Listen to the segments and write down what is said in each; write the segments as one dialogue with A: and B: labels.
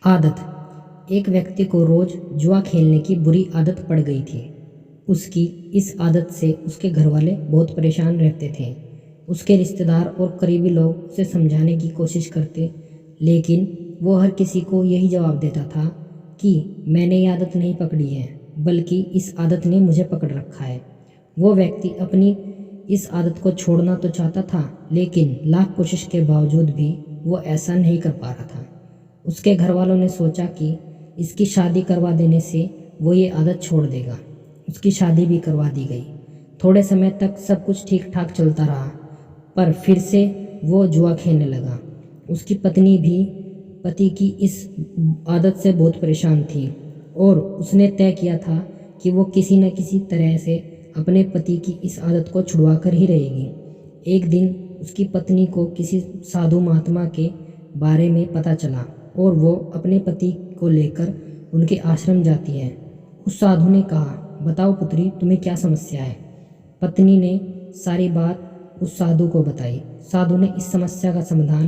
A: आदत। एक व्यक्ति को रोज जुआ खेलने की बुरी आदत पड़ गई थी। उसकी इस आदत से उसके घर वाले बहुत परेशान रहते थे। उसके रिश्तेदार और करीबी लोग उसे समझाने की कोशिश करते, लेकिन वो हर किसी को यही जवाब देता था कि मैंने ये आदत नहीं पकड़ी है, बल्कि इस आदत ने मुझे पकड़ रखा है। वो व्यक्ति अपनी इस आदत को छोड़ना तो चाहता था, लेकिन लाख कोशिश के बावजूद भी वो ऐसा नहीं कर पा रहा था। उसके घर वालों ने सोचा कि इसकी शादी करवा देने से वो ये आदत छोड़ देगा। उसकी शादी भी करवा दी गई। थोड़े समय तक सब कुछ ठीक ठाक चलता रहा, पर फिर से वो जुआ खेलने लगा। उसकी पत्नी भी पति की इस आदत से बहुत परेशान थी और उसने तय किया था कि वो किसी न किसी तरह से अपने पति की इस आदत को छुड़वा कर ही रहेगी। एक दिन उसकी पत्नी को किसी साधु महात्मा के बारे में पता चला और वो अपने पति को लेकर उनके आश्रम जाती है। उस साधु ने कहा, बताओ पुत्री, तुम्हें क्या समस्या है। पत्नी ने सारी बात उस साधु को बताई। साधु ने इस समस्या का समाधान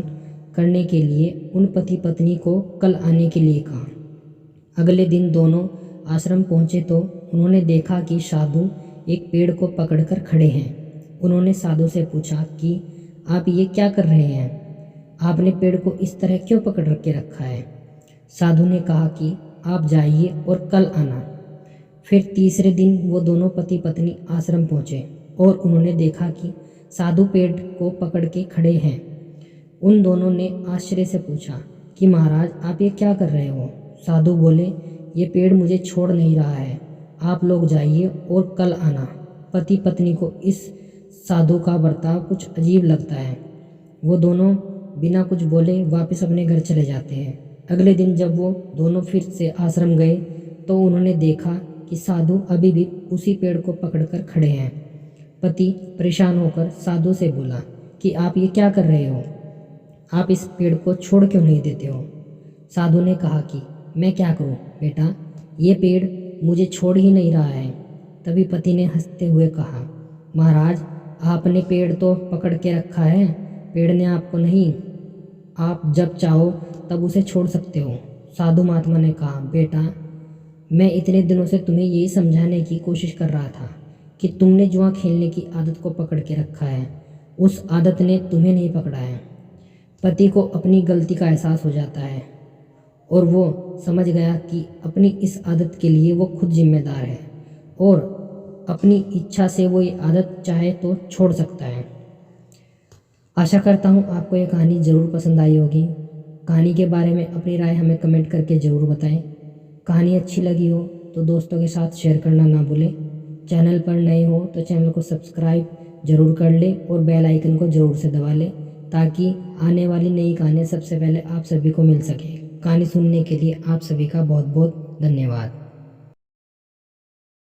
A: करने के लिए उन पति पत्नी को कल आने के लिए कहा। अगले दिन दोनों आश्रम पहुंचे तो उन्होंने देखा कि साधु एक पेड़ को पकड़कर खड़े हैं। उन्होंने साधु से पूछा कि आप ये क्या कर रहे हैं? आपने पेड़ को इस तरह क्यों पकड़ के रखा है? साधु ने कहा कि आप जाइए और कल आना। फिर तीसरे दिन वो दोनों पति पत्नी आश्रम पहुंचे और उन्होंने देखा कि साधु पेड़ को पकड़ के खड़े हैं। उन दोनों ने आश्चर्य से पूछा कि महाराज, आप ये क्या कर रहे हो? साधु बोले, ये पेड़ मुझे छोड़ नहीं रहा है, आप लोग जाइए और कल आना। पति पत्नी को इस साधु का बर्ताव कुछ अजीब लगता है। वो दोनों बिना कुछ बोले वापस अपने घर चले जाते हैं। अगले दिन जब वो दोनों फिर से आश्रम गए तो उन्होंने देखा कि साधु अभी भी उसी पेड़ को पकड़कर खड़े हैं। पति परेशान होकर साधु से बोला कि आप ये क्या कर रहे हो? आप इस पेड़ को छोड़ क्यों नहीं देते हो? साधु ने कहा कि मैं क्या करूं बेटा, ये पेड़ मुझे छोड़ ही नहीं रहा है। तभी पति ने हंसते हुए कहा, महाराज, आपने पेड़ तो पकड़ के रखा है, पेड़ ने आपको नहीं। आप जब चाहो तब उसे छोड़ सकते हो। साधु महात्मा ने कहा, बेटा, मैं इतने दिनों से तुम्हें यही समझाने की कोशिश कर रहा था कि तुमने जुआ खेलने की आदत को पकड़ के रखा है, उस आदत ने तुम्हें नहीं पकड़ा है। पति को अपनी गलती का एहसास हो जाता है और वो समझ गया कि अपनी इस आदत के लिए वो खुद जिम्मेदार है और अपनी इच्छा से वो ये आदत चाहे तो छोड़ सकता है। आशा करता हूँ आपको ये कहानी ज़रूर पसंद आई होगी। कहानी के बारे में अपनी राय हमें कमेंट करके ज़रूर बताएं। कहानी अच्छी लगी हो तो दोस्तों के साथ शेयर करना ना भूलें। चैनल पर नए हो तो चैनल को सब्सक्राइब ज़रूर कर लें और बेल आइकन को ज़रूर से दबा लें, ताकि आने वाली नई कहानियाँ सबसे पहले आप सभी को मिल सके। कहानी सुनने के लिए आप सभी का बहुत बहुत धन्यवाद।